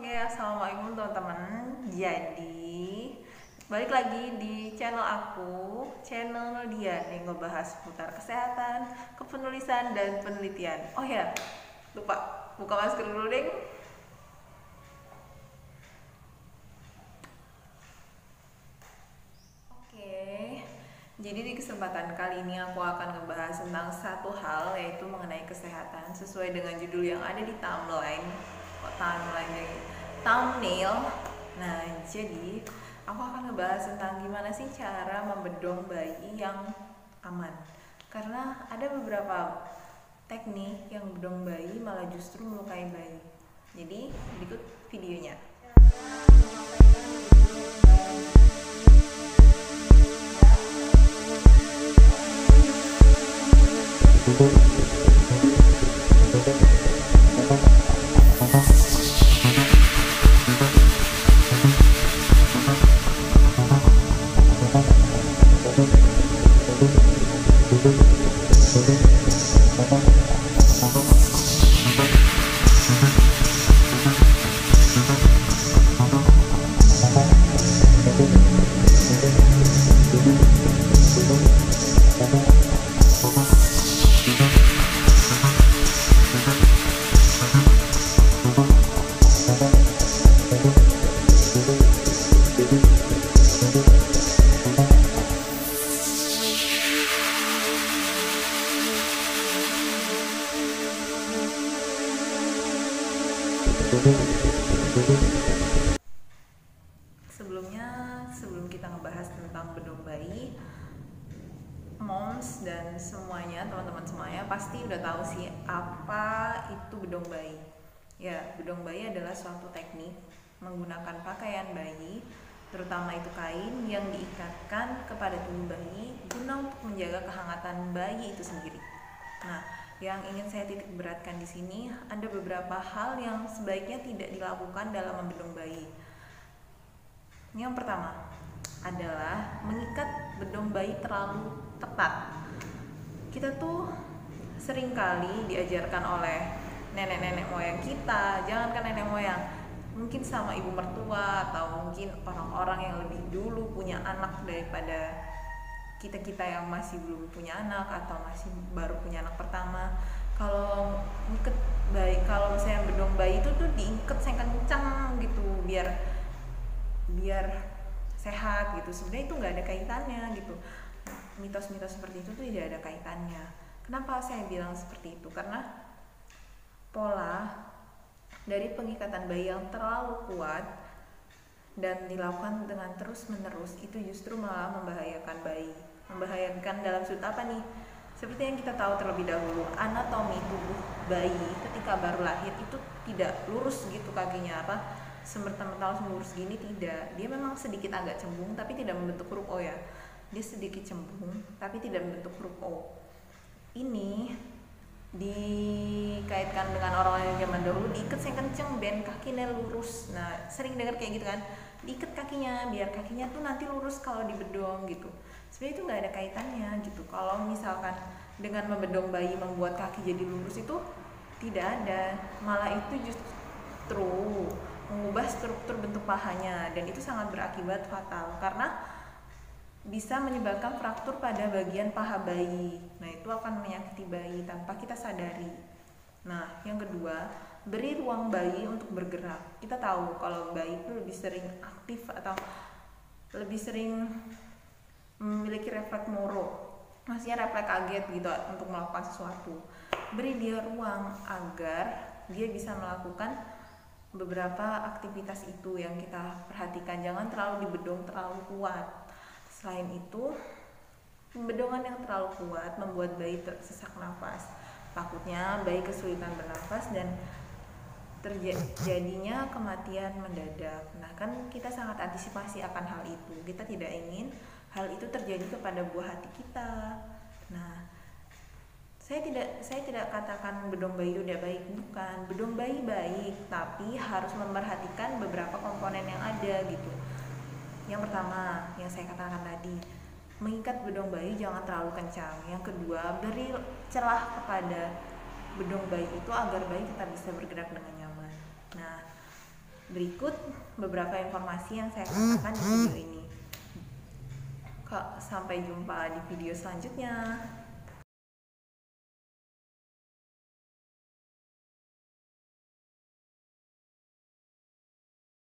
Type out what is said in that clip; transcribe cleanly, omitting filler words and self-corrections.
Oke, assalamualaikum teman-teman. Jadi balik lagi di channel aku, channel Nadia yang ngebahas seputar kesehatan, kepenulisan dan penelitian. Oh ya, lupa buka masker dulu deh. Oke, jadi di kesempatan kali ini aku akan ngebahas tentang satu hal, yaitu mengenai kesehatan sesuai dengan judul yang ada di thumbnail. Nah, jadi aku akan ngebahas tentang gimana sih cara membedong bayi yang aman. Karena ada beberapa teknik yang bedong bayi malah justru melukai bayi. Jadi berikut videonya. Sebelum kita ngebahas tentang bedong bayi, moms dan semuanya, teman-teman semuanya pasti udah tahu sih apa itu bedong bayi. Ya, bedong bayi adalah suatu teknik menggunakan pakaian bayi, terutama itu kain yang diikatkan kepada tubuh bayi guna untuk menjaga kehangatan bayi itu sendiri. Nah, yang ingin saya titik beratkan di sini ada beberapa hal yang sebaiknya tidak dilakukan dalam membedong bayi. Yang pertama adalah mengikat bedong bayi terlalu tepat. Kita tuh seringkali diajarkan oleh nenek-nenek moyang kita, jangankan nenek moyang, mungkin sama ibu mertua atau mungkin orang-orang yang lebih dulu punya anak daripada kita-kita yang masih belum punya anak atau masih baru punya anak pertama. Kalau ngikat bayi, kalau misalnya bedong bayi itu tuh diikat yang kencang gitu biar sehat gitu. Sebenarnya itu nggak ada kaitannya gitu. Mitos-mitos seperti itu tuh tidak ada kaitannya. Kenapa saya bilang seperti itu? Karena pola dari pengikatan bayi yang terlalu kuat dan dilakukan dengan terus-menerus itu justru malah membahayakan bayi. Membahayakan dalam sudut apa nih? Seperti yang kita tahu terlebih dahulu, anatomi tubuh bayi ketika baru lahir itu tidak lurus gitu kakinya, semerta-merta lurus gini, tidak. Dia memang sedikit agak cembung tapi tidak membentuk huruf O ya. Dia sedikit cembung tapi tidak membentuk huruf O. Ini dikaitkan dengan orang yang zaman dahulu, diikat yang kenceng ben kakinya lurus. Nah, sering dengar kayak gitu kan, diikat kakinya biar kakinya tuh nanti lurus kalau dibedong gitu. Sebenarnya itu nggak ada kaitannya gitu. Kalau misalkan dengan membedong bayi membuat kaki jadi lurus itu tidak ada, malah itu justru mengubah struktur bentuk pahanya dan itu sangat berakibat fatal karena bisa menyebabkan fraktur pada bagian paha bayi. Nah, itu akan menyakiti bayi tanpa kita sadari. Nah, yang kedua, beri ruang bayi untuk bergerak. Kita tahu kalau bayi itu lebih sering aktif atau lebih sering memiliki refleks moro, maksudnya refleks kaget gitu untuk melakukan sesuatu. Beri dia ruang agar dia bisa melakukan beberapa aktivitas itu yang kita perhatikan. Jangan terlalu dibedong terlalu kuat. Selain itu, pembedongan yang terlalu kuat membuat bayi sesak nafas. Takutnya bayi kesulitan bernafas dan terjadinya kematian mendadak. Nah, kan kita sangat antisipasi akan hal itu. Kita tidak ingin hal itu terjadi kepada buah hati kita. Nah, saya tidak katakan bedong bayi itu tidak baik, bukan. Bedong bayi baik, tapi harus memperhatikan beberapa komponen yang ada gitu. Yang pertama, yang saya katakan tadi, mengikat bedong bayi jangan terlalu kencang. Yang kedua, beri celah kepada bedong bayi itu agar bayi tetap bisa bergerak dengan nyaman. Nah, berikut beberapa informasi yang saya katakan di video ini. Sampai jumpa di video selanjutnya.